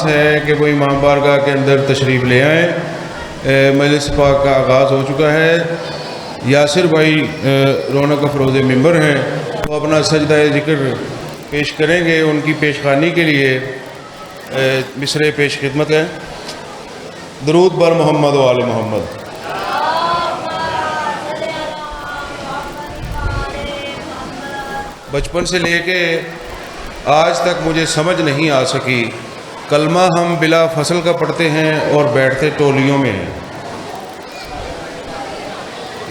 है कि वो इमाम बारगाह के अंदर तशरीफ़ ले आएँ। मजलिस पाक का आगाज़ हो चुका है। यासिर भाई रौनक अफरोज़ मिंबर हैं, वो अपना सजदा ज़िक्र पेश करेंगे। उनकी पेशखानी के लिए मिसरे पेश खिदमत है। दरूद बर मोहम्मद व आले मोहम्मद। बचपन से लेके आज तक मुझे समझ नहीं आ सकी, कलमा हम बिला फसल का पढ़ते हैं और बैठते टोलियों में हैं।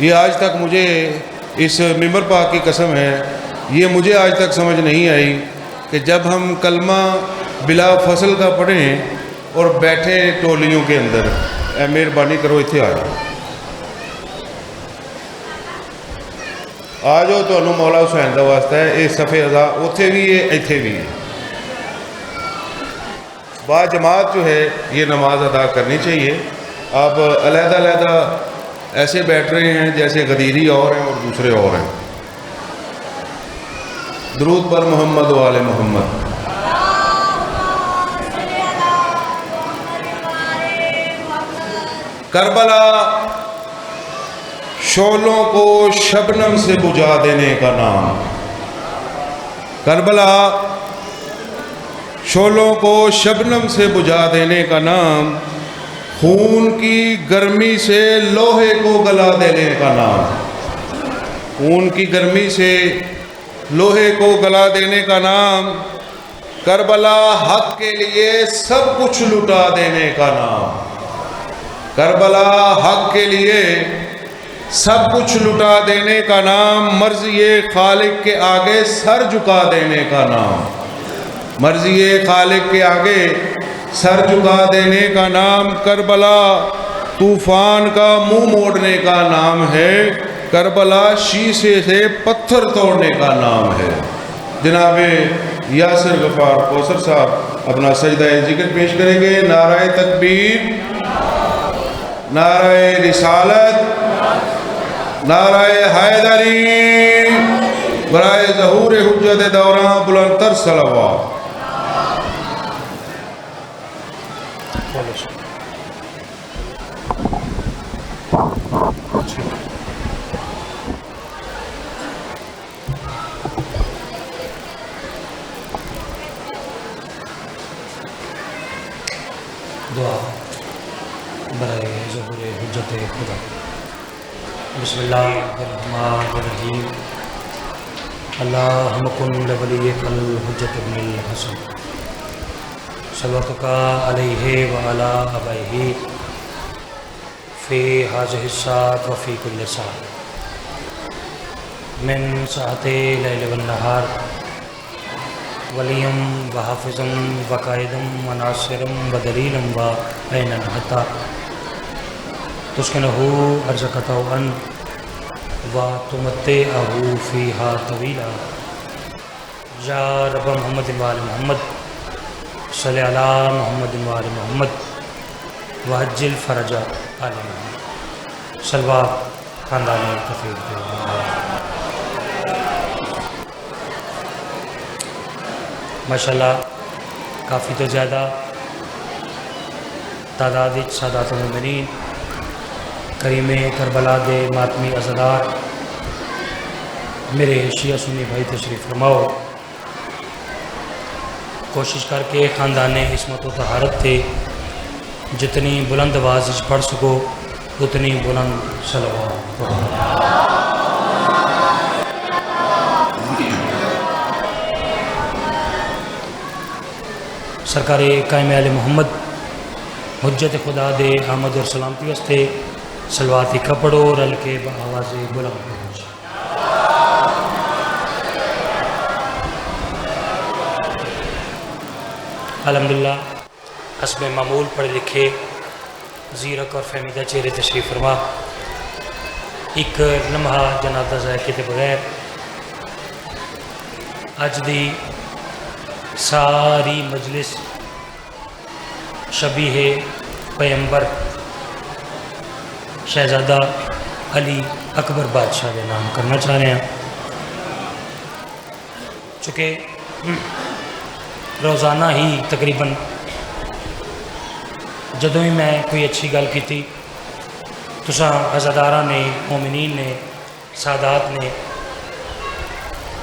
ये आज तक मुझे, इस मिंबर पाक की कसम है, ये मुझे आज तक समझ नहीं आई कि जब हम कलमा बिला फसल का पढ़ें और बैठे टोलियों के अंदर। मेहरबानी करो इत्थे आ जाओ, आ जाओ, तो मौला हुसैन का वास्ता है। ये सफ़े अज़ा उत्थे भी है, इत्थे भी है। बाजमात जो है ये नमाज अदा करनी चाहिए। आप अलहदा ऐसे बैठ रहे हैं जैसे गदीरी और हैं और दूसरे और हैं। दरूद पर मोहम्मद व आले मोहम्मद। करबला शोलों को शबनम से बुझा देने का नाम। करबला शोलों को शबनम से बुझा देने का नाम। खून की गर्मी से लोहे को गला देने का नाम। खून की गर्मी से लोहे को गला देने का नाम। करबला हक के लिए सब कुछ लुटा देने का नाम। करबला हक के लिए सब कुछ लुटा देने का नाम। मर्ज़ी खालिक के आगे सर झुका देने का नाम। मर्ज़ी खालिक के आगे सर झुका देने का नाम। करबला तूफ़ान का मुंह मोड़ने का नाम है। करबला शीशे से पत्थर तोड़ने का नाम है। जनाब यासिर गफ़ार कौसर साहब अपना सजदा ज़िक्र पेश करेंगे। नाराए तकबीर, नाराए रिसालत, नाराए हैदरी, बराए ज़हूर हुज्जत दौरान बुलंदतर सलावत। दुआ बराए ज़हूर हुज्जत खुदा। बिस्मिल्लाहिर्रहमानिर्रहीम। अल्लाहुम्मा कुन लिवलिय्यिकल हुज्जत इब्निल हसन सल्लल्लाहु अलैहि व अला आबैहि फ़ी हाज़िहि साअत व फ़ी कुल्लि साअत मिन साअति लैल व नहार वलियम व हाफ़िज़म व कायदम व नासिरम व दलीलम व ऐनन हत्ता तुस्किनहु अर्ज़क़तहु व तुमत्तिअहु फ़ीहा तवीला। या रब्ब मोहम्मद व आले मोहम्मद सल्लि अला मोहम्मद व आले मोहम्मद वअज्जिल फ़रजा आले मोहम्मद। सलवा ख़ानदान तफ़ीर। माशाअल्लाह काफ़ी तो ज़्यादा तादाद सादात मोमिनीन करीम करबला दे मातमी अज़दार मेरे शिया सुन्नी भाई तशरीफ़ फरमाओ। कोशिश करके ख़ानदान इस्मत व तहारत थे जितनी बुलंद आवाज़ पढ़ सको उतनी बुलंद सलवात पढ़ो। सरकार कायम आले मोहम्मद हुज्जत खुदा दे आमद और सलामती वास्ते सलवात ही कपड़ो रल के आवाज़ बुलंद पहुँच। अल्हम्दुलिल्लाह हस्ब मामूल पढ़े लिखे ज़ीरक और फहमीदा चेहरे तशरीफ़ फरमा। एक लम्हा जनाजा ज़ायके के बगैर अज दी सारी मजलिस शबीह पैगंबर शहजादा अली अकबर बादशाह के नाम करना चाह रहे हैं। चूँकि रोज़ाना ही तकरीबन जदों भी मैं कोई अच्छी गल की तुसां अज़ादारा ने, मोमिनीन ने, सादात ने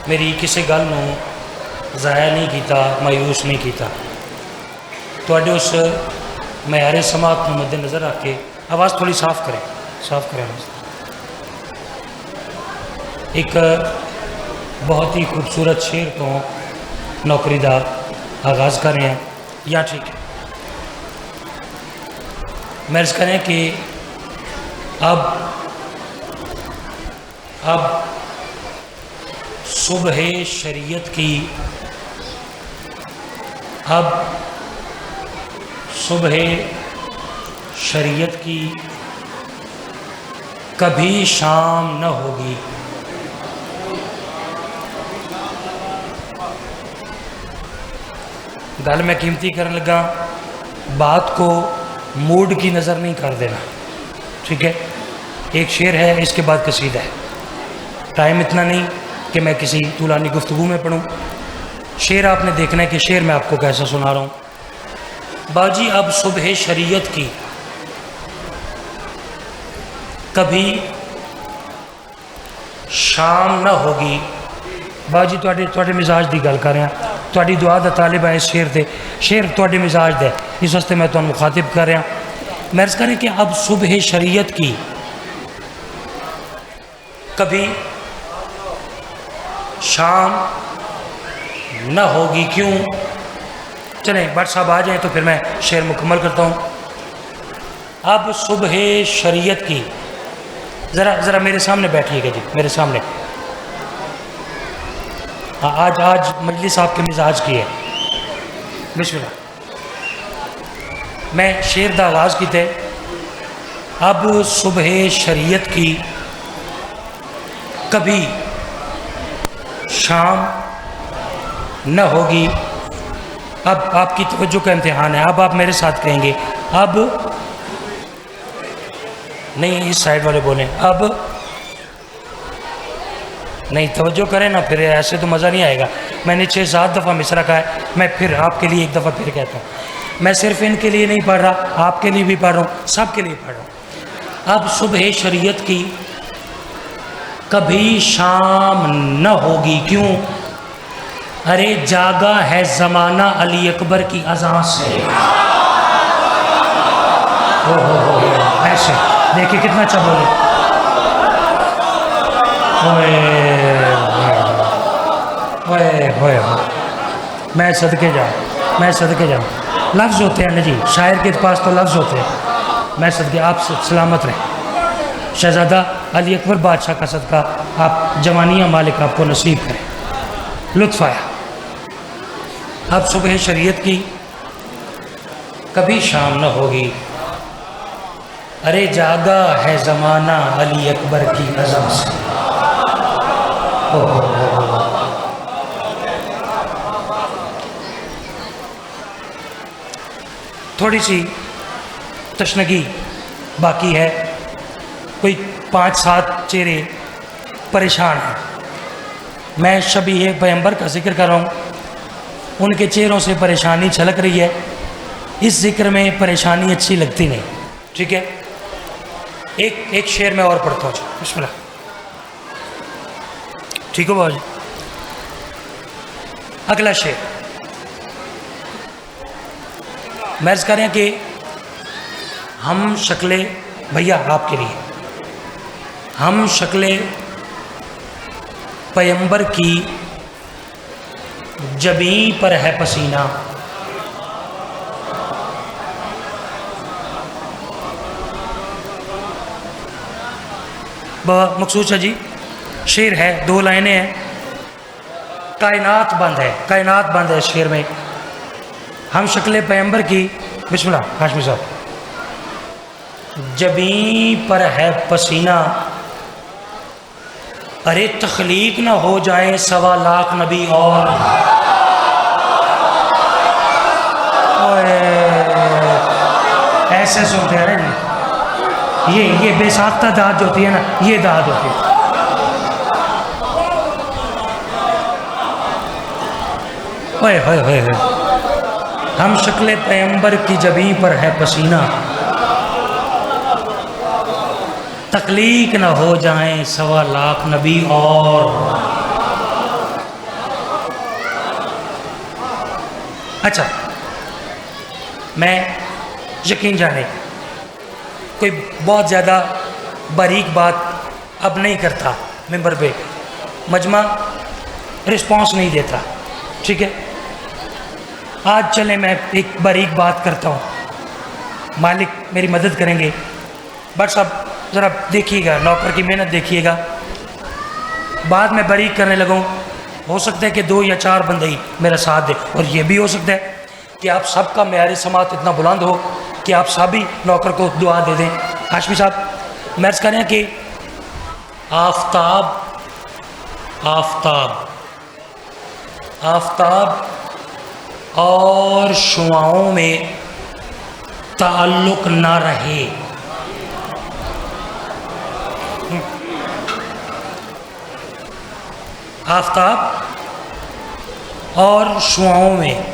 मेरी किसी गल नूं ज़ाया नहीं किया, मायूस नहीं किया। तुहाडे उस मयारे समात को मद्देनज़र रख के आवाज़ थोड़ी साफ करें आवाज़। एक बहुत ही खूबसूरत शेर तो नौकरी का आगाज़ कर रहे हैं या ठीक है। मैं अर्ज़ करें कि अब सुबह शरीयत की, अब सुबह शरीयत की कभी शाम न होगी। गल मैं कीमती करने लगा, बात को मूड की नज़र नहीं कर देना, ठीक है। एक शेर है, इसके बाद कसीदा है। टाइम इतना नहीं कि मैं किसी तुलानी गुफ्तगू में पढ़ूँ। शेर आपने देखना है कि शेर मैं आपको कैसा सुना रहा हूँ। बाजी अब सुबह शरीयत की कभी शाम न होगी। बाजी तुहाडे मिजाज की गल कर रहा, तुहाडी दुआ का तालिब है इस शेर से। शेर तुहाडे मिजाज दे, इस वास्ते मैं तुहानू मुखातिब कर रहा। मैं अर्ज़ करें कि अब सुबह शरीयत की कभी शाम न होगी। क्यों? चलें भट्ट साहब आ जाएँ तो फिर मैं शेर मुकम्मल करता हूँ। अब सुबह शरीयत की, ज़रा मेरे सामने बैठिएगा जी, मेरे सामने। हाँ, आज मजलिस आपके मिजाज की है। बिस्मिल्लाह। मैं शेर दा आगाज़ कीते। अब सुबह शरीयत की कभी शाम न होगी। अब आपकी तवज्जो का इम्तिहान है। अब आप मेरे साथ कहेंगे, अब नहीं, इस साइड वाले बोलें, अब नहीं। तवज्जो करें ना, फिर ऐसे तो मज़ा नहीं आएगा। मैंने 6-7 दफ़ा मिसरा कहा है, मैं फिर आपके लिए एक दफ़ा फिर कहता हूँ। मैं सिर्फ इनके लिए नहीं पढ़ रहा, आपके लिए भी पढ़ रहा हूँ, सब के लिए पढ़ रहा हूँ। अब सुबह शरीयत की कभी शाम न होगी। क्यों? अरे जागा है ज़माना अली अकबर की अज़ान से। हो ऐसे देखिए कितना अच्छा बोले। ओए मैं सदके जाऊँ। लफ्ज़ होते हैं ना जी, शायर के पास तो लफ्ज़ होते हैं। मैं सदके, आप सलामत रहें। शहज़ादा अली अकबर बादशाह का सदका आप जवानिया मालिक आपको नसीब करें। लुत्फ़ आया। अब सुबह शरीयत की कभी शाम न होगी। अरे जागा है ज़माना अली अकबर की अज़ान से। थोड़ी सी तशनगी बाकी है। कोई 5-7 चेहरे परेशान हैं। मैं शबीह पैगंबर का जिक्र कर रहा हूँ, उनके चेहरों से परेशानी छलक रही है। इस जिक्र में परेशानी अच्छी लगती नहीं, ठीक है। एक शेर में और पढ़ता हूँ। बिस्मिल्लाह। ठीक हो बाबू? अगला शेर मैं अर्ज़ कर रहे हैं कि हम शक्लें, भैया आपके लिए, हम शक्लें पैगंबर की जबीं पर है पसीना। बहुत मखसूस है जी। शेर है, 2 लाइनें हैं। कायनात बंद है शेर में। हम शक्ल पैगंबर की, बिस्मिल्लाह हाशमी साहब। जबीं पर है पसीना, अरे तख्लीक ना हो जाए 1.25 लाख नबी और। ऐसे सुनते हैं ना जी, ये बेसाख्ता दाद होती है ना, ये दाद होती है। ओए हम शक्ल पैगंबर की जबीं पर है पसीना, तकलीक न हो जाएं 1.25 लाख नबी और। अच्छा, मैं यकीन जाने कोई बहुत ज़्यादा बारीक बात अब नहीं करता, मिंबर पे मजमा रिस्पांस नहीं देता, ठीक है। आज चले मैं एक बारीक बात करता हूँ, मालिक मेरी मदद करेंगे। बट साहब ज़रा देखिएगा, नौकर की मेहनत देखिएगा। बाद में बारीक करने लगूँ, हो सकता है कि 2 या 4 बंदे ही मेरा साथ दे, और ये भी हो सकता है कि आप सबका मेयार समात इतना बुलंद हो कि आप सभी नौकर को दुआ दे दें। हाशमी साहब मैं अर्ज़ करें कि आफताब आफताब आफताब और शुआओं में ताल्लुक़ ना रहे। आफताब और शुआओं में,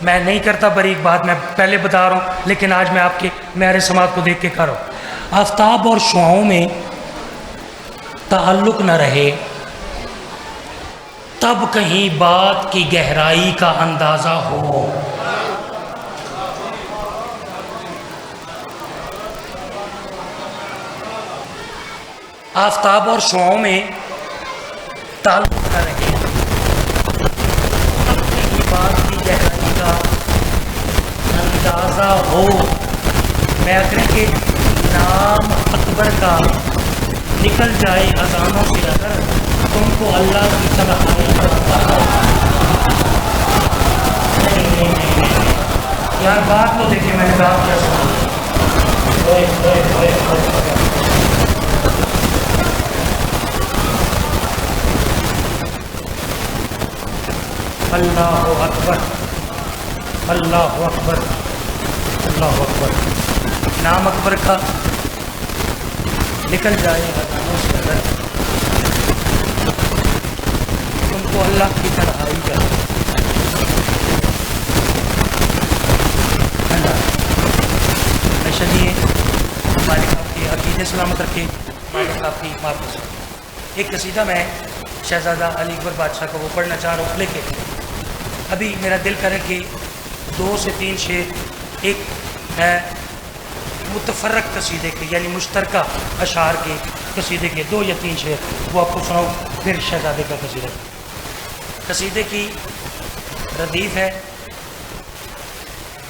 मैं नहीं करता बारीक बात, मैं पहले बता रहा हूँ, लेकिन आज मैं आपके मेरे समाज को देख के कर रहा हूँ। आफताब और शुआओं में ताल्लुक़ न रहे, तब कहीं बात की गहराई का अंदाज़ा हो। आफताब और शुआओं में ताल्लुक़ न रहे, तब कहीं बात की गहराई का अंदाज़ा हो। मैं अकरे के नाम अकबर का निकल जाए अज़ानों से अगर तुमको अल्लाह की तरह नहीं। यार बात तो देखिए, मैंने बात क्या सुनी। अल्लाहु अकबर, अल्लाहु अकबर, अल्लाहु अकबर। नाम अकबर का निकल जाए अज़ानों से अगर तुमको अल्लाह की तरह आई जाए। शनिए मालिक आपकी अकीदे सलामत रखे, मालिक आपकी माफ़ करे। एक कसीदा मैं शहज़ादा अली अकबर बादशाह को वो पढ़ना चाह रहा हूँ, लेकिन अभी मेरा दिल करे कि 2 से 3 शेर एक है मुतफर्रक कसीदे के, यानी मुश्तरका अशार के कसीदे के 2 या 3 शेर वो आपको सुनाऊँ, फिर शहज़ादे का कसीदा। कसीदे की रदीफ़ है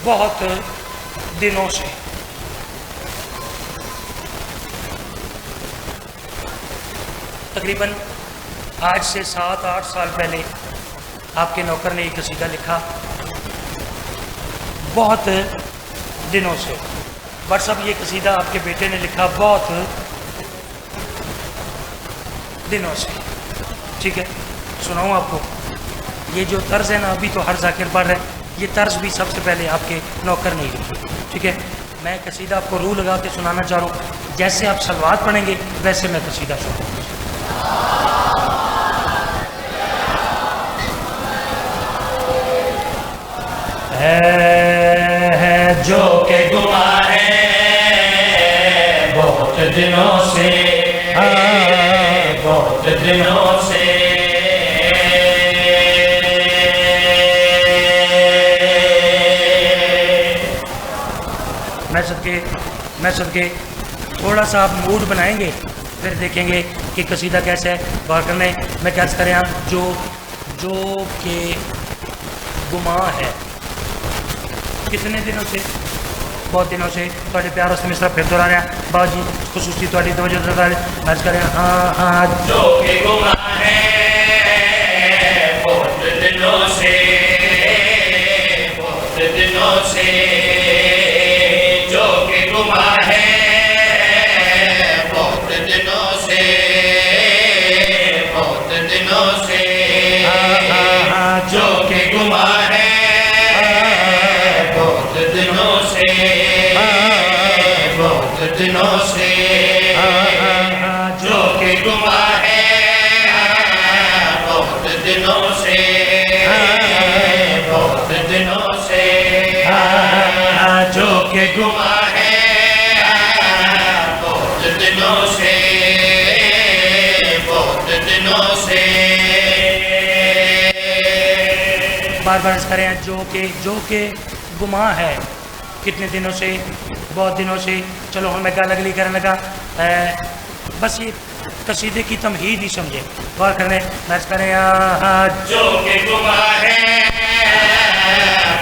बहुत दिनों से, तकरीबन आज से 7-8 साल पहले आपके नौकर ने ये कसीदा लिखा, बहुत दिनों से। बट सब ये कसीदा आपके बेटे ने लिखा बहुत दिनों से, ठीक है। सुनाऊँ आपको, ये जो तर्ज है ना, अभी तो हर जाकिर पढ़ रहे हैं, ये तर्ज भी सबसे पहले आपके नौकर ने लिखी, ठीक है। मैं कसीदा आपको रूह लगा के सुनाना चाह रहा हूँ, जैसे आप सलवात पढ़ेंगे वैसे मैं कसीदा सुनाऊँगा। है जो के गुमा है बहुत दिनों से, बहुत दिनों से, मैं सदके थोड़ा सा आप मूड बनाएंगे, फिर देखेंगे कि कसीदा कैसे है। गौर करने मैं क्या करें आप, जो के गुमा है, कितने दिनों से, बहुत दिनों से थोड़े प्यार से मिसरा फिर दोहरा रहा है बाजी खुसूसी थोड़ी तवज्जो अर्ज करें। हाँ हाँ, जो के गुमा है बहुत दिनों से, बहुत दिनों से, जो के गुमा है बहुत दिनों से, बहुत दिनों से, जो के गुमा है बहुत दिनों से, बहुत दिनों से, जो के गुमा है बहुत दिनों से, बहुत दिनों से। के गुमा है बहुत दिनों से, बहुत दिनों से। बार बार करें जो के गुमा है कितने दिनों से, बहुत दिनों से। चलो हम मैं गाल अगली करने लगा, बस ये कसीदे की तमहीद ही समझे, गौर करने मैच करें। जो के गुमा है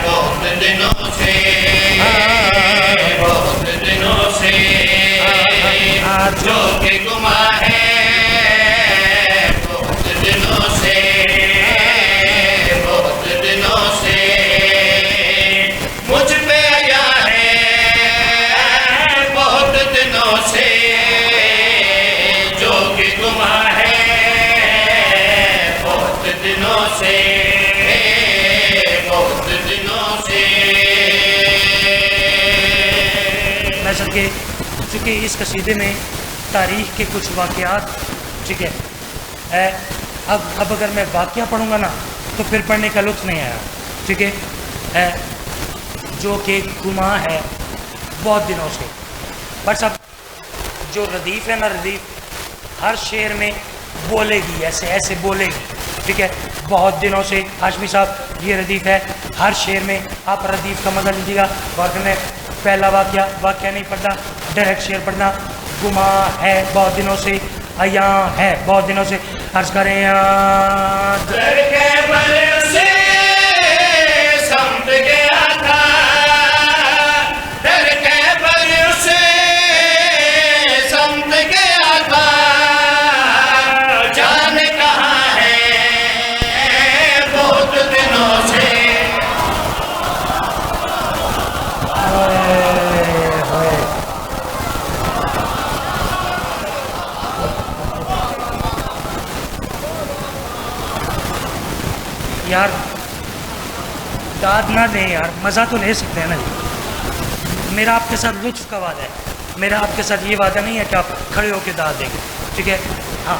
बहुत दिनों से, बहुत दिनों से। जो के गुमा है बहुत दिनों से, बहुत दिनों से। मुझ पे आया है बहुत दिनों से, जो के गुमा है बहुत दिनों से, बहुत दिनों से। मैं सबके चूँकि इस कसीदे में तारीख़ के कुछ वाक़यात, ठीक है, अब अगर मैं वाक़या पढ़ूँगा ना तो फिर पढ़ने का लुत्फ़ नहीं आया, ठीक है। जो कि गुमा है बहुत दिनों से, बस अब जो रदीफ़ है ना, रदीफ़ हर शेर में बोलेगी, ऐसे ऐसे बोलेगी, ठीक है। बहुत दिनों से हाशमी साहब ये रदीफ़ है, हर शेर में आप रदीफ़ का मज़ा लीजिएगा। गौर करने पहला वाक़या नहीं पढ़ना, डायरेक्ट शेर पढ़ना। गुमा है बहुत दिनों से, अया है बहुत दिनों से। अर्ज़ करें से समझ गया था, डर के बर से समझ गया था, जान कहाँ है बहुत दिनों से। यार दाद ना दें यार, मज़ा तो ले सकते हैं ना जी। मेरा आपके साथ लुत्फ़ का वादा है, मेरा आपके साथ ये वादा नहीं है कि आप खड़े होकर दाद देंगे, ठीक है। हाँ,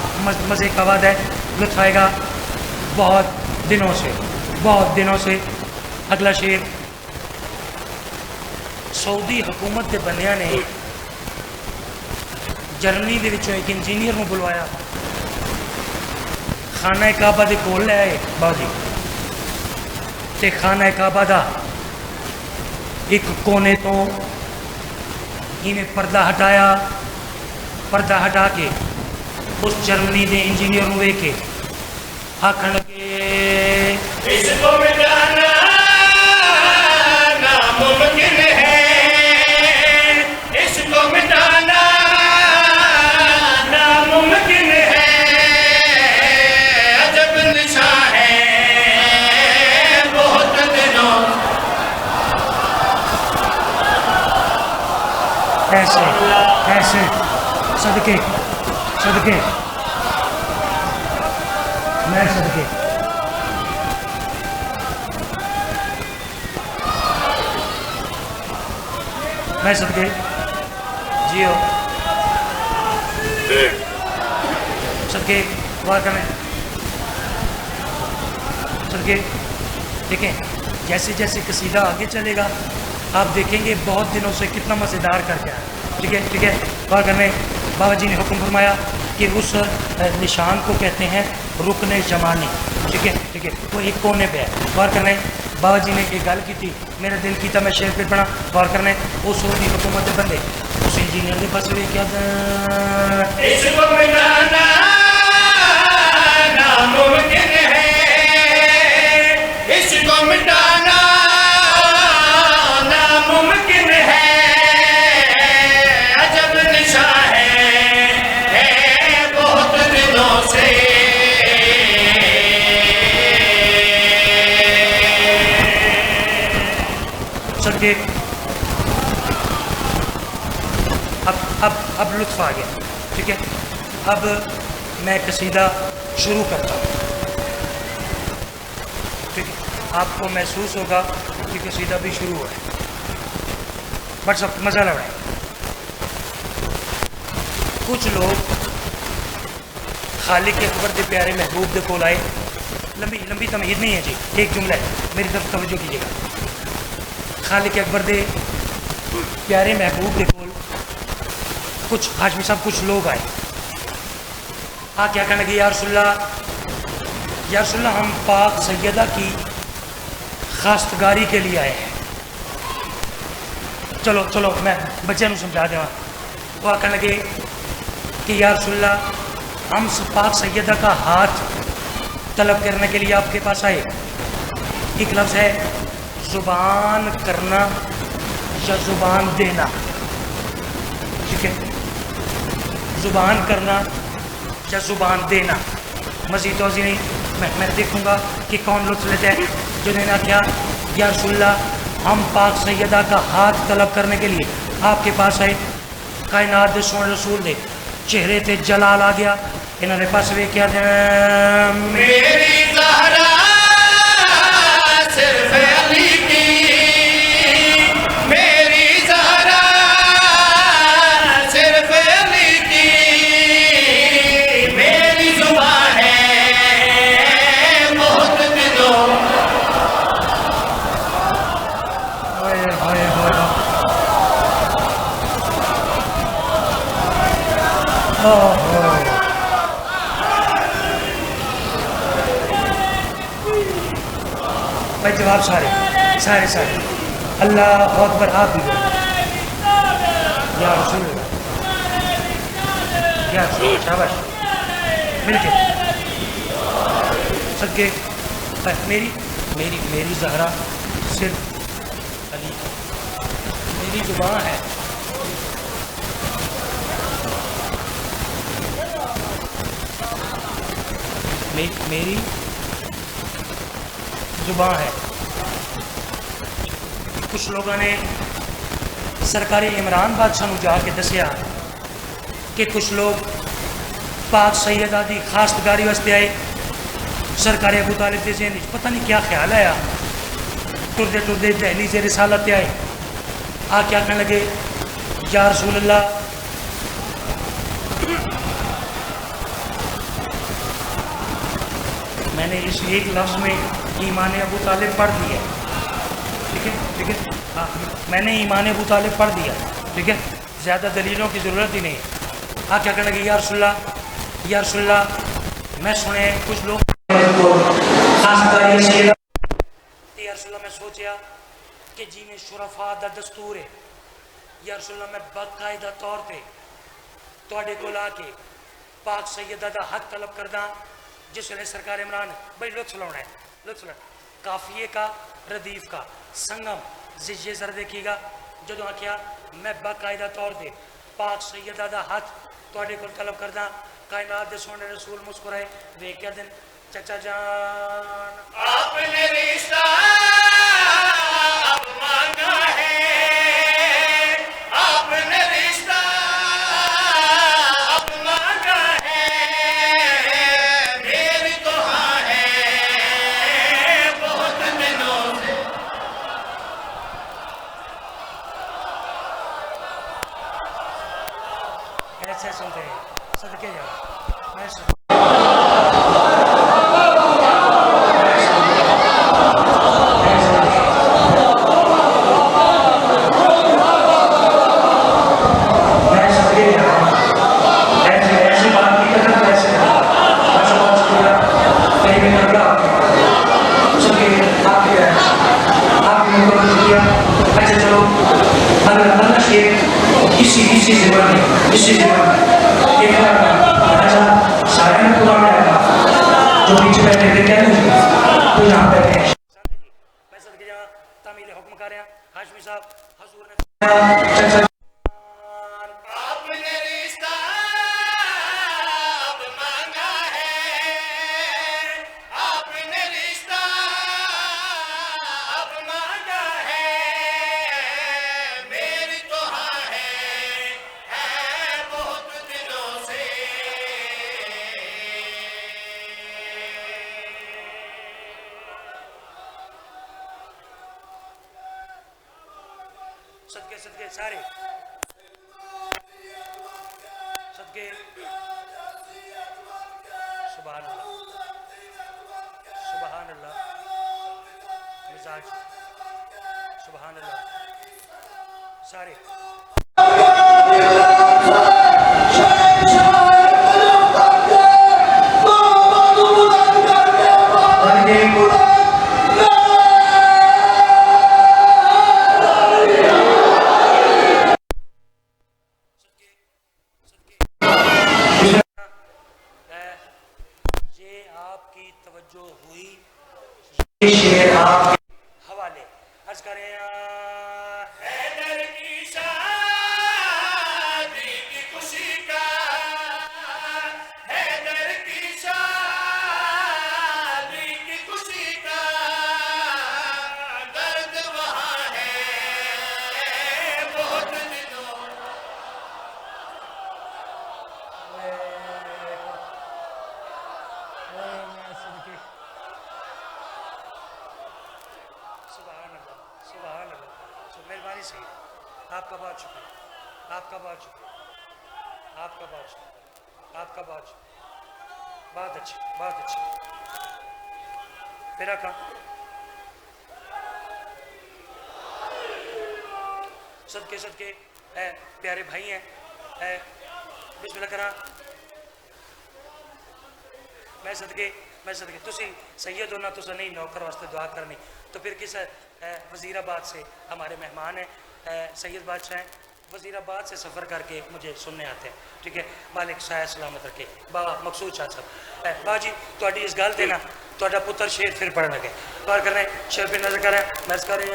मज़े का वादा है, लुत्फ़ आएगा बहुत दिनों से, बहुत दिनों से। अगला शेर, सऊदी हुकूमत के बंदियां ने जर्मनी के विचों एक इंजीनियर को बुलवाया, खाना काबा के कोल ले आए बाजी, ते खाना काबा का एक कोने तो इन्हें पर्दा हटाया, पर्दा हटा के उस जर्मनी के इंजीनियर को वेख के आखन लगे इसको मिटाना नामुमकिन है, इसको मिटाना नामुमकिन है, अजब निशा है बहुत दिनों। ऐसे ऐसे सदके सदके मैं सदके। मैं सदके जियो सदके वार करें सदके। देखें जैसे जैसे कसीदा आगे चलेगा आप देखेंगे बहुत दिनों से कितना मज़ेदार करके आया, ठीक है ठीक है। वार करने बाबा जी ने हुक्म फरमाया कि उस निशान को कहते हैं रुकने जमानी, ठीक है ठीक है, वो एक कोने पे है। गौर करने बाबा जी ने एक गल की थी, मेरा दिल किया मैं शेर पे पढ़ा। गौर करने उस होगी हुकूमत के बंदे उस इंजीनियर के पास भी क्या इसको मिटाना नामुमकिन है, इसको मिटाना नामुमकिन है, अजब निशा है बहुत दिनों से। सदके अब लुत्फ आ गया, ठीक है। अब मैं कसीदा शुरू करता हूँ, ठीक है। आपको महसूस होगा कि कसीदा भी शुरू हुआ है, बट सब मज़ा लग रहा है। कुछ लोग खालिक अकबर के प्यारे महबूब के कोल आए, लंबी लंबी तमहीद नहीं है जी, एक जुमला है, मेरी तरफ तवज्जो कीजिएगा। खालिक अकबर दे प्यारे महबूब के कोल कुछ हाशमी साहब कुछ लोग आए क्या कहने लगे, या रसूलल्लाह हम पाक सैयदा की खास्तगारी के लिए आए हैं। चलो चलो मैं बच्चे को समझा देवा। वो कहने लगे कि या रसूलल्लाह हम पाक सैयदा का हाथ तलब करने के लिए आपके पास आए। एक लफ्ज़ है ज़ुबान करना या ज़ुबान देना, ठीक है, ज़ुबान करना या ज़ुबान देना। मज़ीद तोज़ी नहीं, मैं देखूँगा कि कौन लुत्फ़ लेते हैं। जिन्होंने क्या, या रसूलल्लाह हम पाक सैयदा का हाथ तलब करने के लिए आपके पास आए। कायनात दे सोने रसूल दे चेहरे ते जलाल आ गया। इन्होंने पास वे क्या मेरी ज़हरा सिर्फ अली की, मेरी ज़हरा सिर्फ अली की, मेरी ज़ुबान है बहुत दिनों। भाई जवाब सारे सारे सारे अल्लाह अकबर। आप भी बोलो या रसूल, या रसूल, शाबाश मिलके सदके। मेरी मेरी मेरी ज़हरा सिर्फ अली, मेरी ज़ुबान है। मेरी ज़ुबान है। कुछ लोगों ने सरकारी इमरान बादशाह को जाके दसिया कि कुछ लोग पाक सैयदा की खास्तगारी वास्ते आए। सरकारी अबू तालिब के ज़हन पता नहीं क्या ख्याल आया, टुरदे टुरदे दहली से रिसालत आए। क्या कहने लगे, या रसूल अल्लाह मैंने इस एक लफ्ज़ में ईमान अबू तालिब पढ़ दिया, ठीक है ठीक है, हाँ मैंने ईमान अबू तालिब पढ़ दिया, ठीक है, ज़्यादा दलीलों की ज़रूरत ही नहीं है। क्या कहने लगे, या रसूलल्लाह मैं सुने कुछ लोग या रसूलल्लाह मैं सोचा कि जिमें शुरफा दा दस्तूर है, या रसूलल्लाह मैं बाकायदा तौर पर तुहाडे कोल आके पाक सैयदा दा हक तलब करदा। जिस वे सरकार इमरान भाई लुत्फ लाना है, लुत्फ लाना काफिए का रदीफ का संगम ये सर देखिएगा। जो आख्या मैं बाकायदा तौर पर पाक सैयदा दा हाथ तुहाडे कोल तलब करदा। कायनात दे सोने रसूल मुस्कुराए वे क्या दिन, चाचा जान आपने रिश्ता अब मांगा है, आपने रिश्ता अब मांगा है, मेरी तो हाँ है बहुत दिनों से। ऐसे सुनते हैं सदके जाओ। मैं इसी एक ऐसा सारे में पूरा मिलेगा जो पीछे बैठे थे क्या नहीं तो यहाँ बैठे हैं। मैं सदके जहाँ तामील हुक्म कर रहे हैं हाशमी साहब हजूर ने आपने रिश्ता अब मांगा है, आपने रिश्ता अब मांगा है, मेरी तो हाँ है बहुत दिनों से। सदके सदके सारे सदके सुभान अल्लाह सुभान अल्लाह मिजाज सुभान अल्लाह सारे ये आपकी तवज्जो हुई, ये शेर आपके हवाले अर्ज करें। हैदर की शादी की खुशी का, हैदर की शादी की खुशी का दर्द वहाँ है बहुत दिनों। मेहरबानी से आपका बहुत शुक्रिया, आपका बहुत शुक्रिया, आपका बहुत शुक्रिया, आपका बहुत शुक्रिया। बहुत अच्छी, बहुत अच्छी। फिर आका सदके सदके प्यारे भाई हैं, बिस्मिल्लाह करा। मैं सदके तुसी सैयद होना तो नहीं नौकर वास्ते दुआ करनी, तो फिर किस वज़ीराबाद से हमारे मेहमान हैं, सैयद बादशाह हैं, वज़ीराबाद से सफ़र करके मुझे सुनने आते हैं। ठीक है, मालिक साया सलामत रखे। बाबा मकसूद शाह साहब बाजी थोड़ी इस गल से ना थोड़ा पुत्र शेर फिर पढ़ लगे और करने शेर फिर नजर करें मैस करें।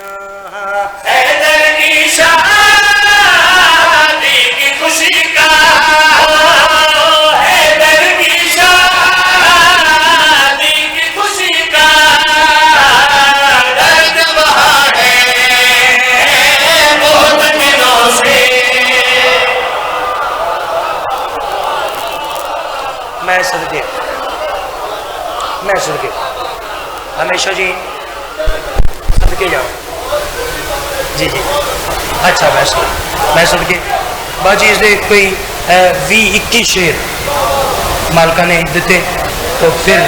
हैदर की शादी की खुशी का, हैदर की शादी की खुशी का दर्द वहाँ है बहुत दिनों से। मैं सदके हमेशा जी सदके जाओ जी जी। अच्छा मैं सदके बाजी इसके कोई 20-21 शेर मालका ने दिते, तो फिर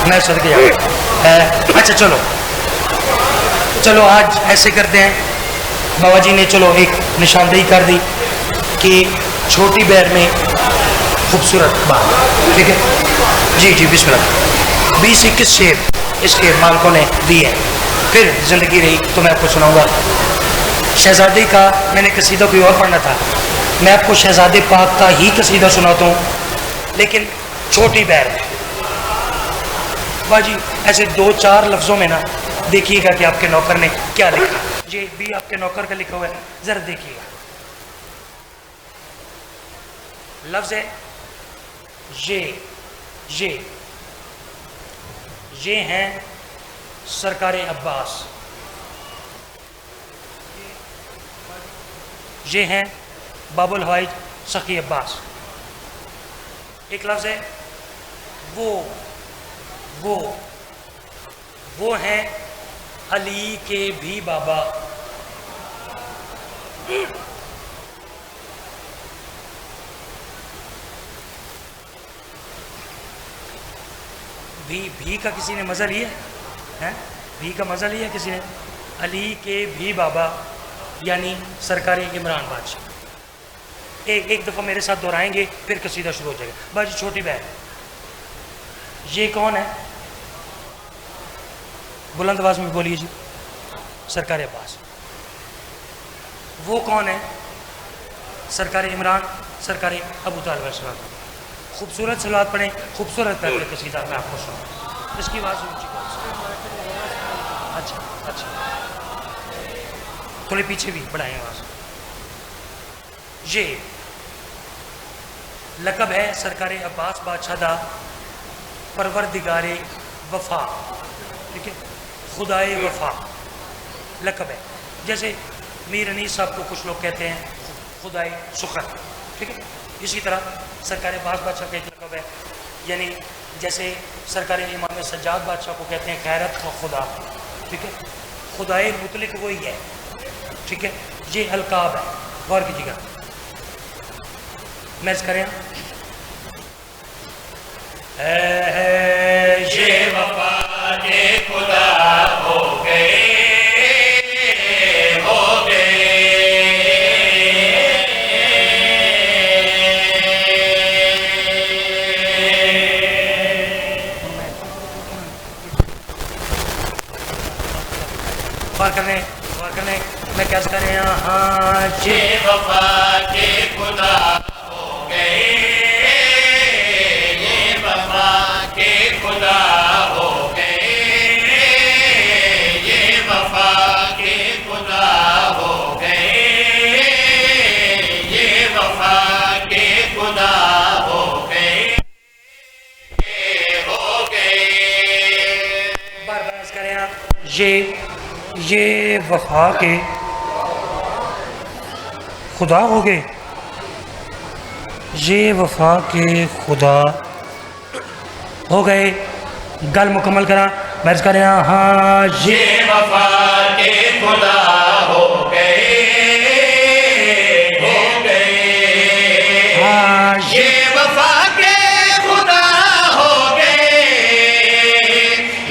मैं सदके जाऊँ। अच्छा चलो आज ऐसे करते हैं, बाबा जी ने चलो एक निशानदेही कर दी कि छोटी बैर में खूबसूरत बात। ठीक है जी जी बिस्मिल्लाह। 20-21 शेर इसके मालकों ने दिए, फिर ज़िंदगी रही तो मैं आपको सुनाऊंगा। शहजादी का मैंने कसीदा कोई और पढ़ना था, मैं आपको शहजादे पाक का ही कसीदा सुनाता हूँ, लेकिन छोटी बैर में। बाजी ऐसे 2-4 लफ्ज़ों में ना देखिएगा कि आपके नौकर ने क्या लिखा। ये भी आपके नौकर का लिखा हुआ है, ज़रा देखिएगा। लफ्ज़ है ये हैं सरकारे अब्बास, ये हैं बाबुल हवाइज सखी अब्बास। एक लफ्ज़ है वो हैं अली के भी बाबा। भी का किसी ने मज़ा लिया है? भी का मज़ा लिया किसी ने? अली के भी बाबा यानी सरकारी इमरान बादशाह। एक दफ़ा मेरे साथ दोहराएंगे फिर कसीदा शुरू हो जाएगा। बाजी छोटी बहन, ये कौन है? बुलंद आवाज़ में बोलिए जी। सरकारी अब्बास। वो कौन है? सरकारी इमरान, सरकारी अबू तालिब अलैहिस्सलाम। खूबसूरत सलात पढ़ें, खूबसूरत करके कसीदा मैं आपको सुना। इसकी आवाज़ ऊँची करो। अच्छा थोड़े पीछे भी बढ़ाएं आवाज़। ये लकब है सरकारी अब्बास बादशाह दा परवरदिगारे वफा। ठीक है, खुदाए वफा लकब है। जैसे मीर अनीस साहब को कुछ लोग कहते हैं खुदाए सुखर। ठीक है, इसी तरह सरकारी अब्बास बादशाह का एक लकब है, यानी जैसे सरकारी इमाम सज्जाद बादशाह को कहते हैं खैरत का खुदा। ठीक है, खुदाए मुतलिक वही है। ठीक है, ये अलकाब है, गौर कीजिएगा। मैच करें। ये वफा के खुदा हो गए अर्ज करें हाँ जे वफा के खुदा हो गए, ये वफा के खुदा हो गए, ये वफा के खुदा हो गए, ये वफा के खुदा हो गए, हो गए। बार बार अर्ज करें आप ये वफा के खुदा हो गए, ये वफा के खुदा हो गए। गल मुकम्मल करा अर्ज करें हाँ ये वफा के खुदा हो गए, हो गए। हाँ ये वफा के खुदा हो गए,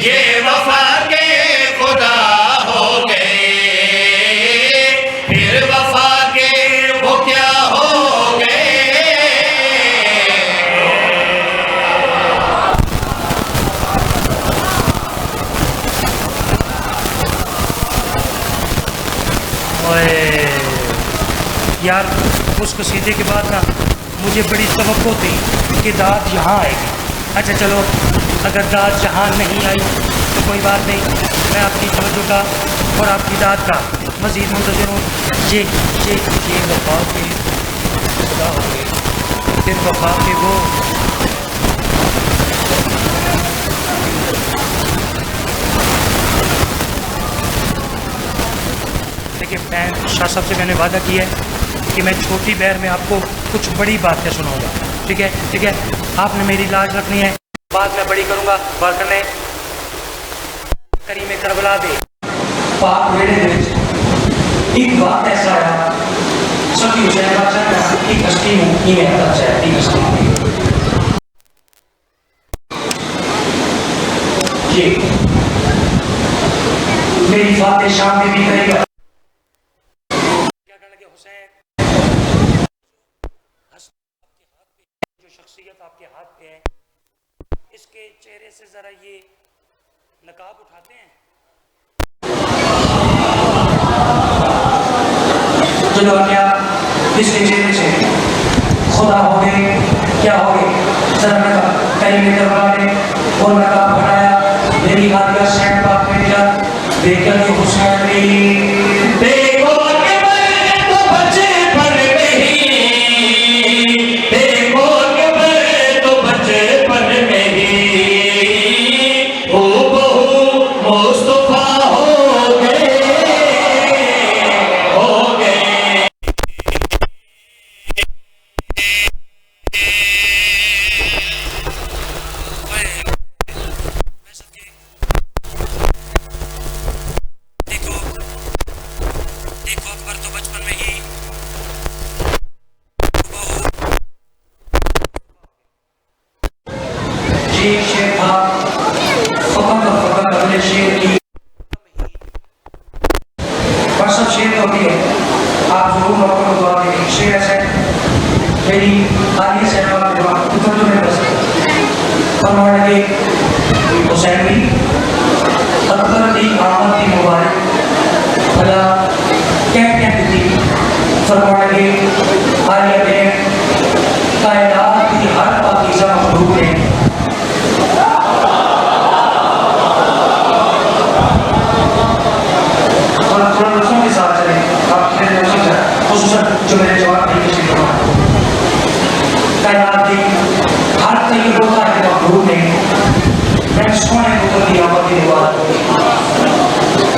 ये वफा के खुदा हो गए, फिर वफा के वो क्या हो गए। ओए यार उस कसीदे के बाद ना मुझे बड़ी तवक्को थी कि दाद यहाँ आएगी। अच्छा चलो अगर दाद यहाँ नहीं आई तो कोई बात नहीं, मैं आपकी तवज्जो का और आपकी दाद का मज़ीद मुंतज़िर हूँ। ये वफा के खुदा हो गए, फिर वफा के वो देखिए मैं शाह साहब से मैंने वादा किया है कि मैं छोटी बहर में आपको कुछ बड़ी बातें सुनाऊंगा। ठीक है आपने मेरी लाज रखनी है, बात मैं बड़ी करूंगा। गौर करने करीम करबला दे पाक वेड़े दे एक बात ऐसा है सभी हुसैन बादशाह का एक हस्ती हूँ कि मैं अच्छा है एक हस्ती जी मेरी फाते शाम में भी करेगा जो शख्सियत आपके हाथ पे है इसके चेहरे से जरा ये नकाब उठाते हैं। चलो क्या इसके चेहरे से खुदा हो गए क्या हो गए जरा नकाब कहीं में करवा दे और नकाब हटाया मेरी हाथ का सैंड पाक में जा देखा कि हुसैन देखो के बड़े तो बच्चे पर नहीं, देखो के बड़े तो बच्चे पर नहीं, ओ बहू मुस्तफा हो गए, हो गए। देखो अकबर तो बचपन में ही जी शेर था फकत अगले शेर की पर सब शेर होती है आप जरूर लोगों को दुआ देंगे। शेर ऐसे मेरी आलिया सहबा के बाद उतर जो मैं बस फरमान लगे हुसैन भी अकबर की आमद की मुबारक भला क्या थी फरमान लगे आलिया बहन कायनात की हर पाकीज़ा मखलूक ने थोड़ा नफ्सों के साथ चले आप मेरे नफ्सों से खुसूसन जो मेरे जवाब नहीं किसी को कायनात की हर तय होता है मखलूक ने मैं सोने को कर दिया आमद की मुबारक।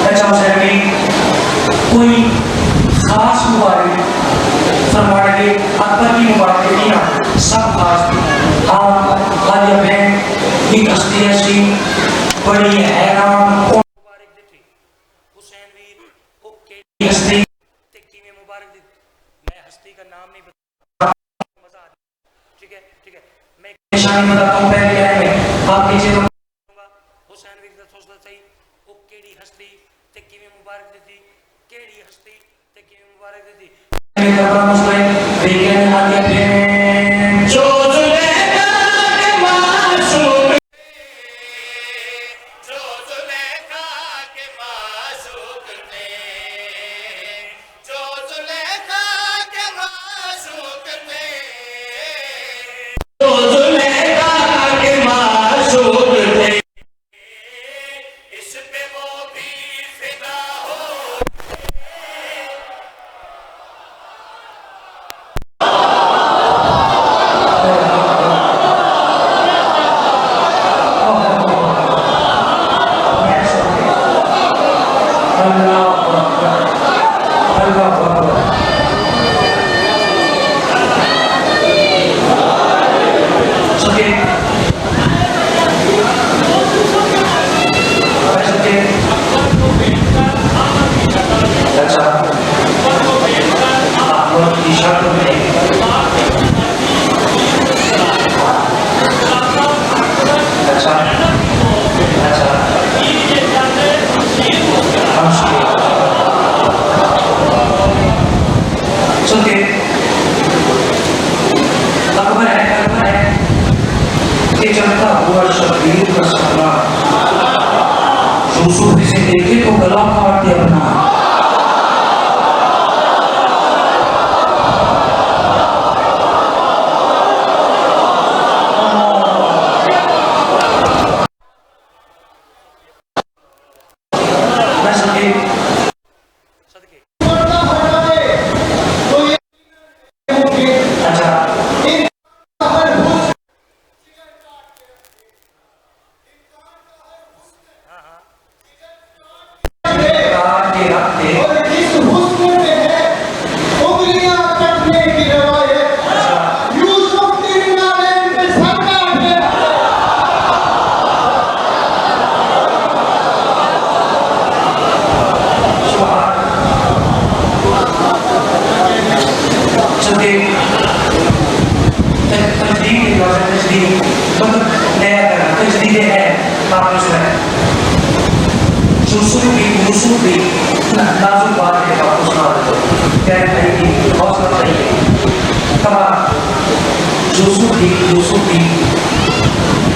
अच्छा हुसैन भी कोई खास मुबारक फरमान लगे अकबर की मुबारक नहीं ना सब खास थी। हाँ आलिया बहन की हस्ती ऐसी बड़ी हैरान मुबारक दी थी हुसैन वीर ओके हस्ती तिक्की में मुबारक दी। मैं हस्ती का नाम नहीं बता मजा आ ठीक है मैं निशानी बताता हूँ पहले आए में आप नीचे हुसैन वीर का हौसला सही ओ केड़ी हस्ती तिक्की में मुबारक दी थी केड़ी हस्ती तिक्की में मुबारक दी थी जो जुलेखा के मासूम, जो जुलेखा के मासूम थे, शर्तों में अच्छा अच्छा सुनते अकबर है कि चलता हुआ शबीर का सपना यूसुफ इसे देखे तो गला काट दे अपना।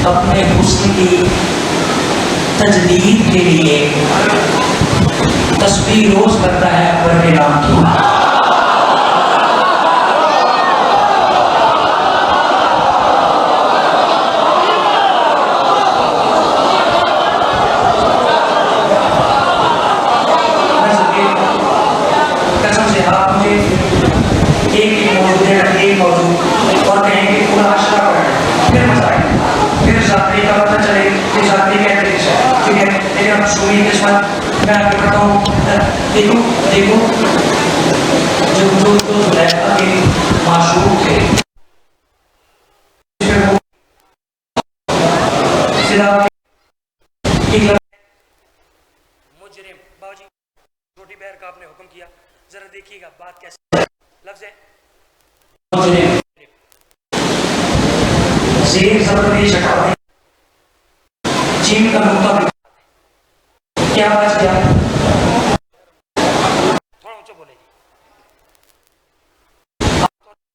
अपने हुस्न की तजदीद के लिए तस्बीह रोज करता है अकबर के नाम की। कसम से आप मुझे एक मौजूद और कहेंगे पूरा आशरा पढ़ना फिर मजा आएगा, फिर साथी का पता चले कि साथी क्या तरीका है, ठीक है। लेकिन अब सुनिए किस्मत मैं आपको बताऊँ, देखो देखो जो जो जो जुलैखा के माशूक थे मुजरिम बाबूजी छोटी बहर का आपने हुक्म किया, जरा देखिएगा बात कैसे लफ्ज़ है मुजरिम शेर सब पेश हटा दें, चीन का नुक्ता क्या बच गया, थोड़ा ऊंचा बोलेगी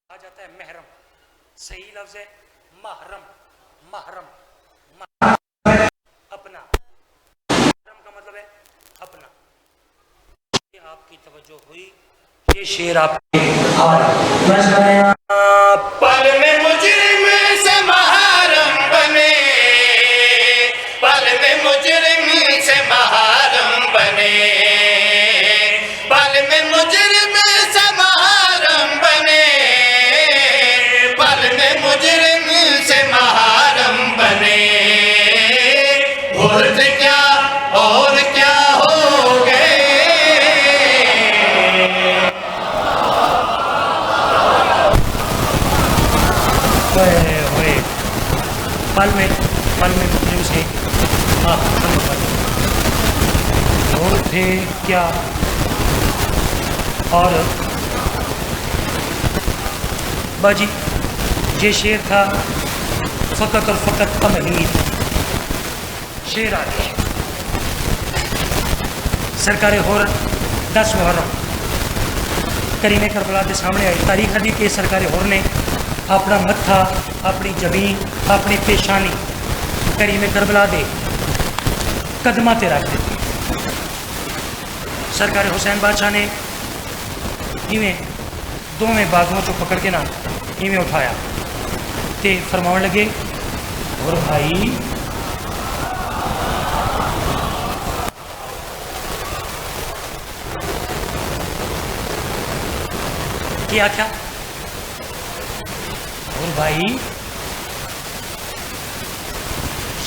आ जाता है महरम, सही लफ्ज है महरम, महरम अपना, महरम का मतलब है अपना। ये आपकी तवज्जो हुई, ये शेर आपके पल में मुजरिम से महरम बने, पल में मुजरिम से महरम बने, पल में मुजरिम से महरम बने, पल में मुजरिम से महरम बने। भूल क्या और क्या हो गए, पल में मुजरिम से और थे क्या और बाजी ये शेर था फ़कत और फ़कत तमहीद। शेर आगे सरकार होर 10 मुहर्रम करीने करबला के सामने आई तारीख हदी के सरकार होर ने अपना मत्था, अपनी जबीन, अपनी पेशानी करीमे करबला दे कदमा ते रख दी। सरकार हुसैन बादशाह ने इवें दोवें बागों चो पकड़ के ना इवें उठाया ते फरमाने लगे और भाई क्या क्या और भाई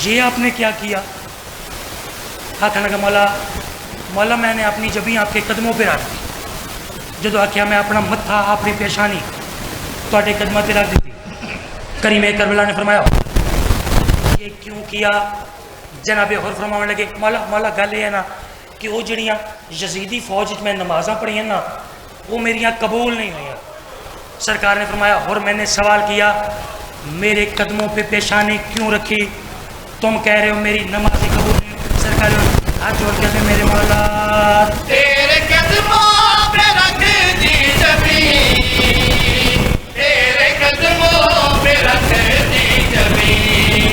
ये आपने क्या किया। आखने लगा मौला मौला मैंने अपनी जबी आपके कदमों पर रख दी, जो आख्या मैं अपना मत्था अपनी पेशानी थोड़े कदमों पर रख दी। करीमे करबला ने फरमाया ये क्यों किया। जनाबे होर फरमाने लगे मौला मौला गल है ना कि वो जड़ियाँ यजीदी फौज मैं नमाजा पढ़ियाँ ना वो मेरिया कबूल नहीं हुई, सरकार ने फरमाया, और मैंने सवाल किया मेरे कदमों पे पेशानी क्यों रखी? तुम कह रहे हो मेरी नमाज कबूल नहीं। सरकार हाथ जोड़ के मेरे मौला तेरे कदमों पे रख दी जमीन, तेरे कदमों पे रख दी जमीन।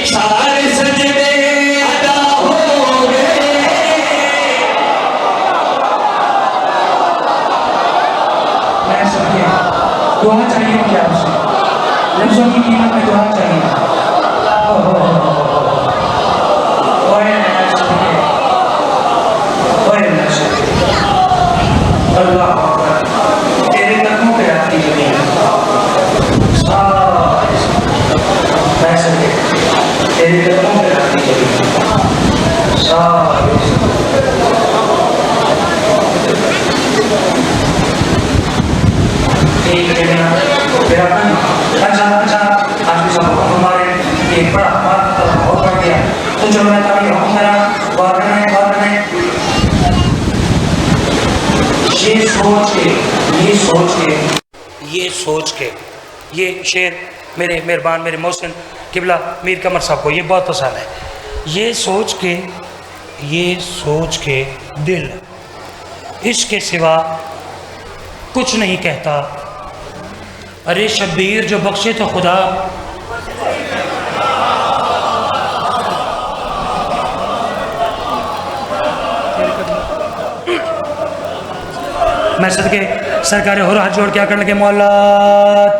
सारे सजदे अदा हो गए। मैं सब गया दुआ चाहिए क्या आपसे? लफ्जों की कीमत में दुआ चाहिए। तेरे कदमों पे रखती जमीन, तेरे कदमों पे रखती जमीन। अच्छा आज भी सब हमारे एक बड़ा बहुत बढ़ गया। तो जो मैं कभी हम करा बात करने ये सोच के ये शेर मेरे मेहरबान मेरे मोहसिन किबला मीर कमर साहब को ये बहुत पसंद है। ये सोच के दिल इसके सिवा कुछ नहीं कहता। अरे शब्बीर जो बख्शे तो खुदा, मैं सदके सरकार हो हाथ जोड़ क्या करने के मौला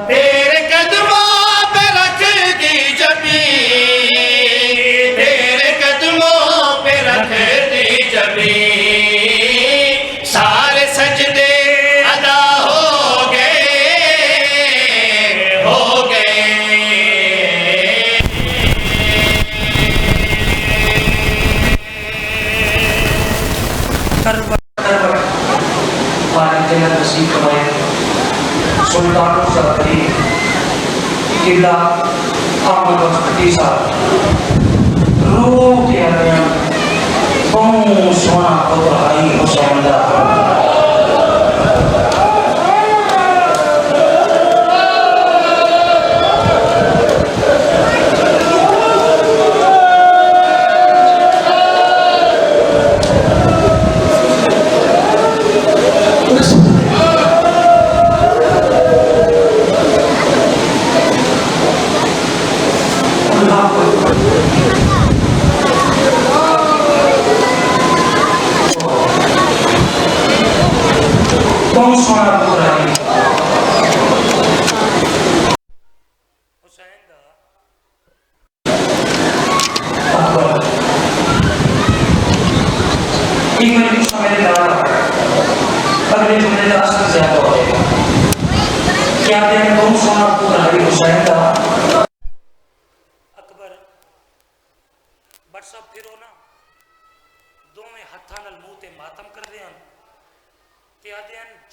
तेरे कदमों पे रख दी जमीन, तेरे कदमों पे रख दी जमीन। सारे सजदे अदा हो गए, हो गए। नसीब कमाए सुल्तान किला अहमद बख्ती साहब रूह के बहुत सोना पुत्र आई हुसैन दा।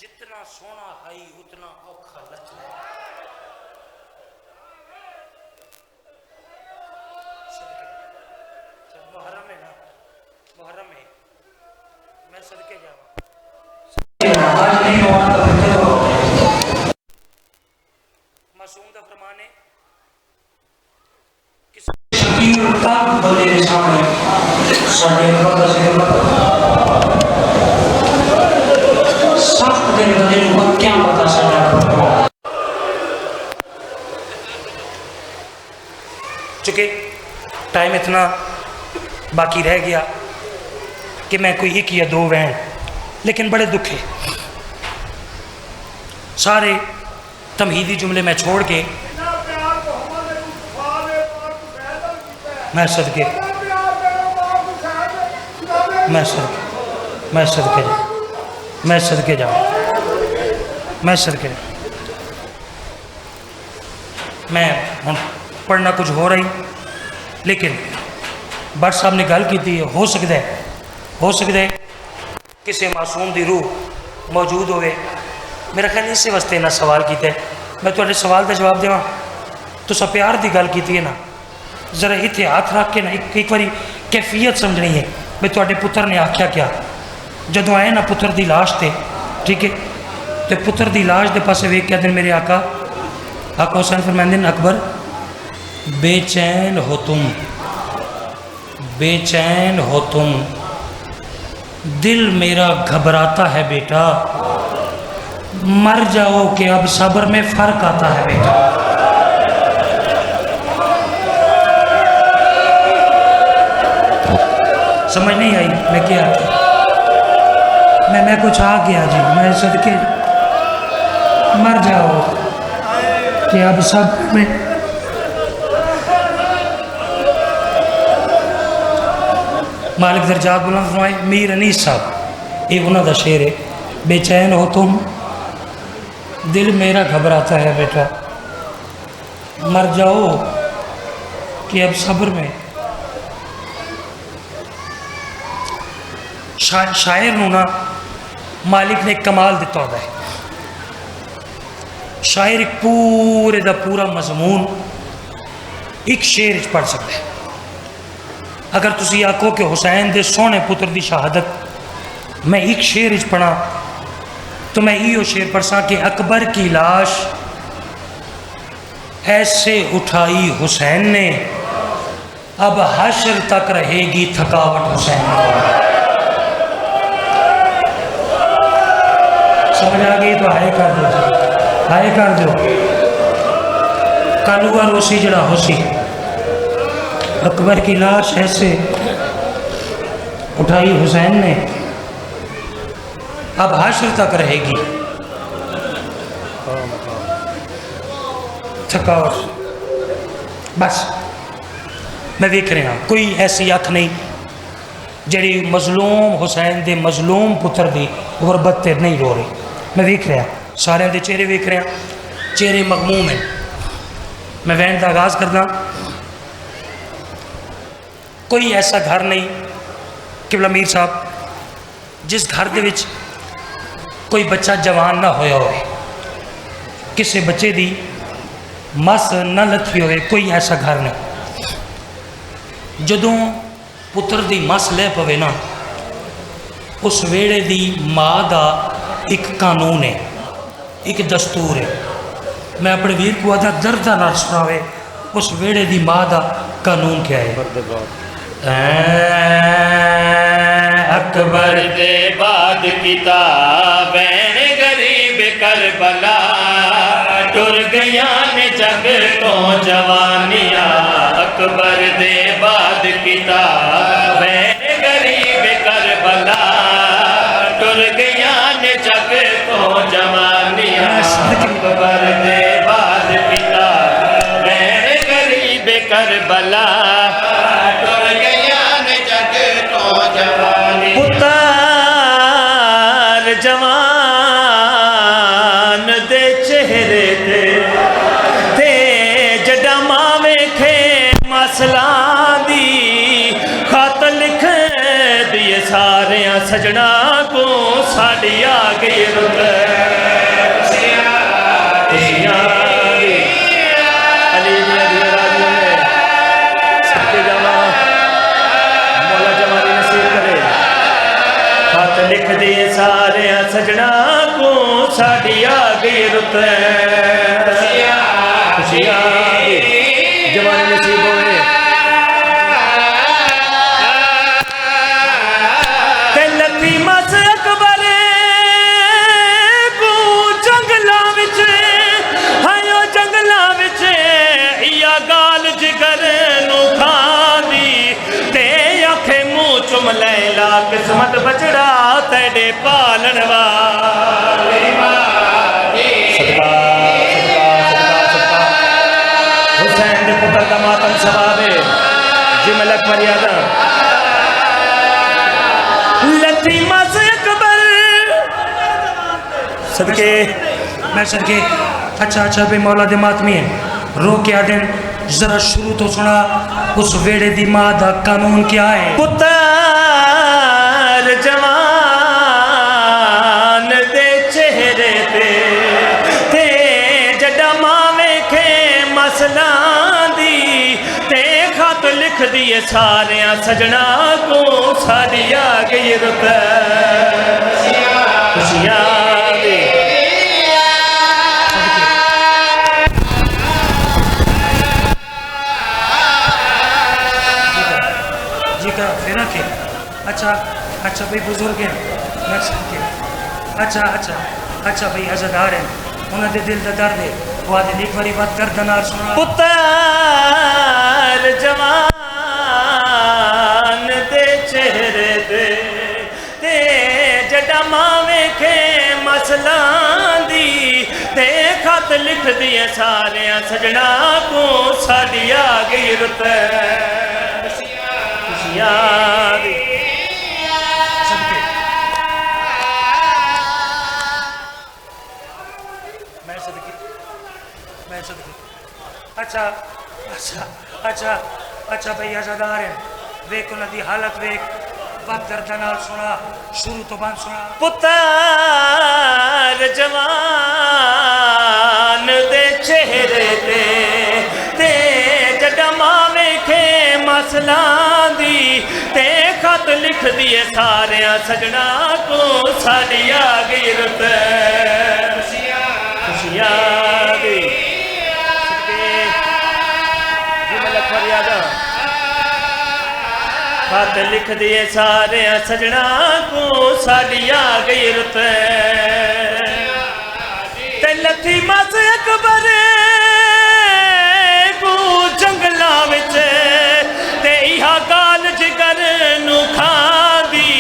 जितना सोना हाई उतना औखा लच मुहर्रम है ना, मुहर्रम है, मैं सदके जाऊँ मासूम का फरमाने क्या पता चूँकि टाइम इतना बाकी रह गया कि मैं कोई एक या दो वैन, लेकिन बड़े दुख है। सारे तमहीदी जुमले मैं छोड़ के मैं सदके मैं हम पढ़ना कुछ हो रही, लेकिन भट्ट साहब ने गल की थी, हो सकता है किसी मासूम की रूह मौजूद होवे। मेरा ख्याल इस वास्ते ना सवाल किया मैं थोड़े सवाल का जवाब देवां। तुसा प्यार की गल की है ना, जरा इतने हाथ रख के ना एक बारी कैफियत समझनी है भी थोड़े पुत्र ने आख्या क्या। जदों आए ना पुत्र की लाश थे, ठीक है, तो पुत्र की लाश के पासे वेख के दिन मेरे आका हुसैन फरमाते हैं अकबर बेचैन हो तुम, बेचैन हो तुम, दिल मेरा घबराता है बेटा, मर जाओ कि अब सब्र में फर्क आता है बेटा। समझ नहीं आई मैं क्या मैं कुछ आ गया जी, मैं सदके मर जाओ कि अब सब में मालिक दरजात बुलंद फरमाए। मीर अनीस साहब ये उन्होंने शेर है, बेचैन हो तुम, दिल मेरा घबराता है बेटा, मर जाओ कि अब सब्र में। शायर नूं ना मालिक ने कमाल दिता होता है। शायर एक पूरे का पूरा मजमून एक शेर च पढ़ सकता है। अगर तुसी आखो कि हुसैन दे सोहने पुत्र की शहादत मैं एक शेर च पढ़ा तो मैं यो शेर पढ़ सा कि अकबर की लाश ऐसे उठाई हुसैन ने, अब हश्र तक रहेगी थकावट हुसैन को। समझ आ गई तो हाय कर दो, हाय कर दो। कालूआ रोसी जड़ा होसी, अकबर की लाश ऐसे उठाई हुसैन ने, अब हश्र तक रहेगी थकावट। बस मैं देख रहा कोई ऐसी अख नहीं जड़ी मजलूम हुसैन दे मजलूम पुत्र दी गुरबत ते नहीं रो रही। मैं देख रहा सारे दे चेहरे देख रहा, चेहरे मगमूम हैं। मैं वैन का आगाज़ करना, कोई ऐसा घर नहीं किबला मीर साहब जिस घर दे विच कोई बच्चा जवान ना होया हो, किसी बच्चे दी मस ना लथी हो, कोई ऐसा घर नहीं। जदों पुत्र दी मस लै पवे ना, उस वेड़े दी माँ का एक कानून है, एक दस्तूर है। मैं अपने वीर को आदा दर्द ना सुनावे उस वेड़े दी माँ का कानून क्या है। अकबर दे बाद किताबैन गरीब करबला, टुर गया ने जग तो जवानिया। अकबर दे बाद किताबैन गरीब करबला, टुर गया ने जग तो जवानिया। अकबर दे बाद किताबैन गरीब करबला, टुर गया ने जग तो जवानिया। पुतार जवान दे चेहरे ते जड़ा मां वेखे मसला दी, खत लिख दिए सारे सजना को, साड़ी आ गई रुत लिख दिए सारे सजना को, साड़ी आ गई रुत खुशियां जवानी नसीब होए। लती मस अकबर को जंगला विच, हायो जंगला विच या गाल जिगर नू खांदी, ते आखे मुंह चुम लैला किस्मत बचड़ा तेरे पालन वाले। हुसैन दे पुत्र का मातम सवाबे जी मलक मर्यादा लतीमा से अकबर सदके मैं सदके। अच्छा अच्छा भाई मौला दे मातमी है, रो के आदन जरा शुरू तो सुना उस वेड़े दी माँ दा कानून क्या है। पुत्र जवान दे चेहरे ते जड़ा मां वेखे मसला दी, ते खत लिख दिए सारे सजना को, साड़ी आ गई रुत खुशियां दी। अच्छा अच्छा भाई बुजुर्ग हैं मैं सदके अच्छा अच्छा अच्छा भाई अज़ादार हैं उन्होंने दिल का दर्द है वो आदि एक बारी बात कर दनार सुना पुत्र जवान दे चेहरे दे ते जड़ा मावे के मसलां दी ते खत लिख दिए सारे सजना को साड़ी आ गई रुत याद सदके मैं सदके अच्छा अच्छा अच्छा अच्छा भाई अज़ादार हैं वेख उन्होंने हालत वेख बात दर्द नाल सुना शुरू तो बंद सुना पुत्र जवान दे चेहरे ते जड़ा मावे के मसलां दी ते खत लिख दिए सारे सजना को साड़ी आ गई रुत खुशियां दी खत लिख दिए सारे सजना को साड़ी आ गई रुत ते लथी मस अकबर को जंगला विच ते इहा गाल जिगर नू खांदी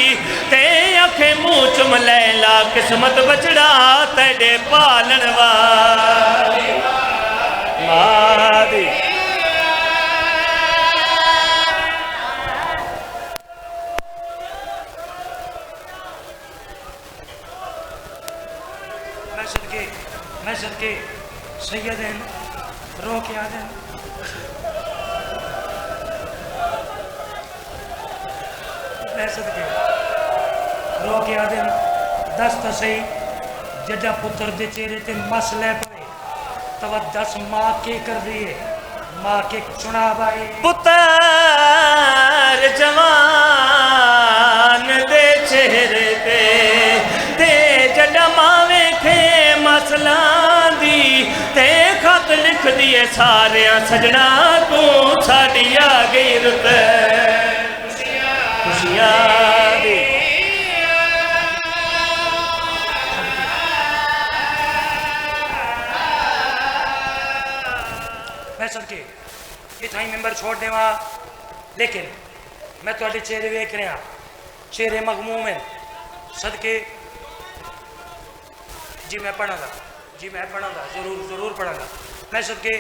ते अखे मुंह चुम लैला किस्मत बचड़ा तेरे पालन वाली मादी मैं सदके सैयद हैं रो के आ जाए मैं सदके रो के आ जाए दस तो सही जजा पुत्र दे चेहरे ते मसले पे तब 10 माँ के कर दिए माँ के चुनाव आए पुत्र जवान दे चेहरे ते जड़ा मावे खे मसलां दी ते खत लिख दिए सारे सजना को साड़ी आ गई रुत खुशियां दी मैं सदके इतना ही मेंबर छोड़ देवा लेकिन मैं थोड़े चेहरे वेख रहा चेहरे मगमूम हैं सदके जी मैं पढ़ांगा जरूर पढ़ांगा मैं सदके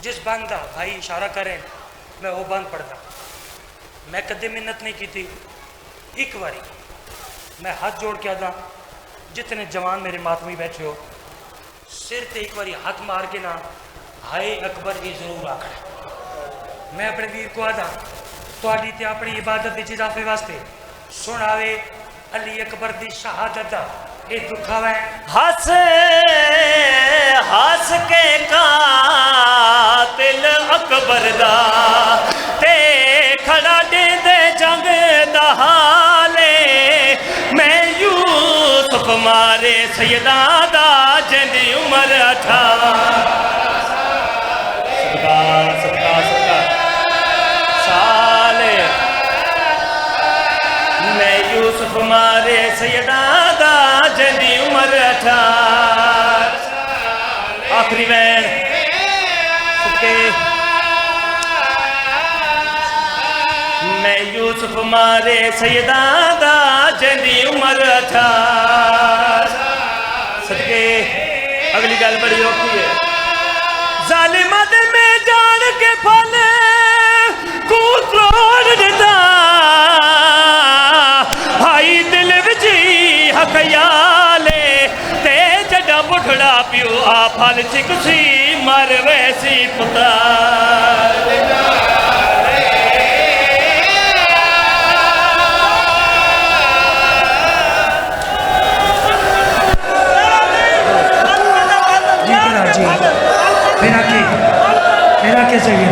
जिस बंद का भाई इशारा करें मैं वो बंद पढ़दा मैं कदे मिन्नत नहीं की थी एक बारी मैं हाथ जोड़ के आदा जितने जवान मेरे मातमी बैठे हो सिर ते एक बारी हाथ मार के ना हाय अकबर ये जरूर आखना मैं अपने वीर को आदा थोड़ी ते अपनी इबादत के इजाफे वास्ते सुनावे अली अकबर की शहादत दा ये दुखावा हस हस के कातिल अकबर दा ते खड़ा दे जंग दा हाले मैं यूसुफ मारे सैयदा दा जिंदी उम्र 18 साले मैं यूसुफ मारे सैयदा दा जिंदी उम्र 18 आखिरी वैन मैं यूसुफ मारे सैयदा दा जिंदी उम्र 18 सदके अगली गल बड़ी औखी है जालिमा दे में जान के फल को तोड़ दिता भाई दिल विच हकयाले ते जड़ा बुढ़ड़ा पियो आ फल चिकसी मर वैसी पुता मेरा क्या चाहिए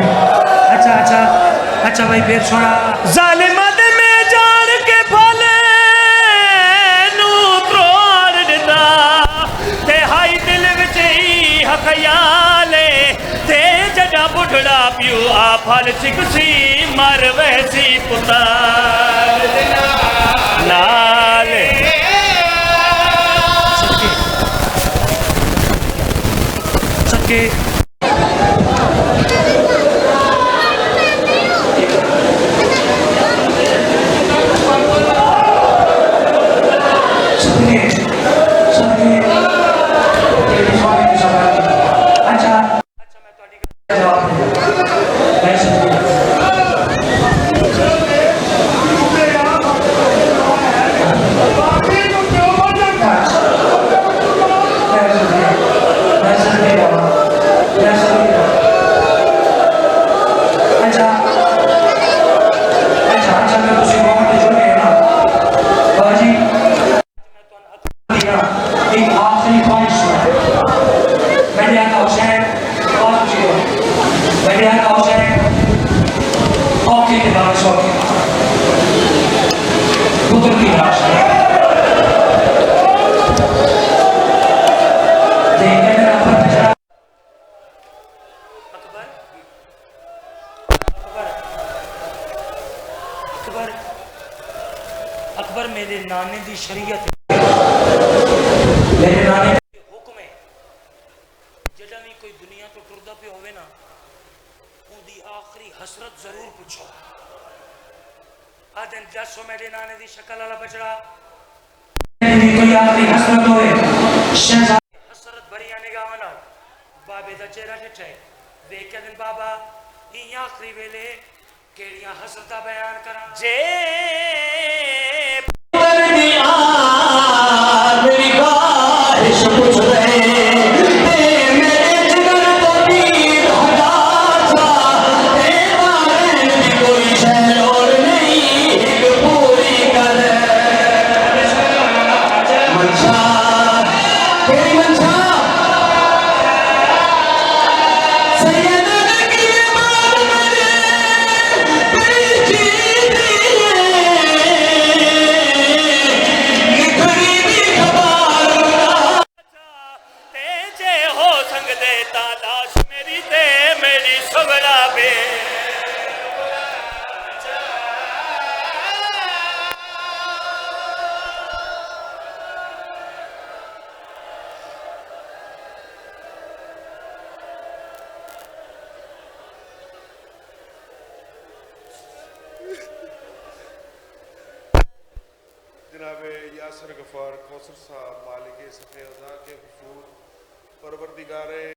अच्छा भाई फिर सुना जालिमत में जान के फल नू त्रोड़ दिता ते हाई दिल विच ही हकयाले ते जड़ा बुढ़ सखड़ा पियो आ फल चिकसी मर वैसी पुतार नाल सदके एक आखिरी ख्वाहिश मैंने आका हुसैन मैंने आका हुसैन औके के बारे सोचे पुत्र की लाश है देखने में अकबर अकबर अकबर मेरे नाने दी शरीयत मेरे नाने हुक्म है जदा भी कोई दुनिया तो टुरदा पे होवे ना उनकी आखिरी हसरत जरूर पूछो आदन दसो मेरे नाने दी शक्ल वाला बचड़ा कोई आखिरी हसरत होवे हसरत भरी आने गावा ना बाबे दा चेहरा टिठे देख के दिन बाबा ई आखिरी वेले केड़ियां हसरता बयान करा जे जनाब यासर गफ़ार कौसर साहब मालिक सफ़े अज़ा के हुजूर परवरदिगार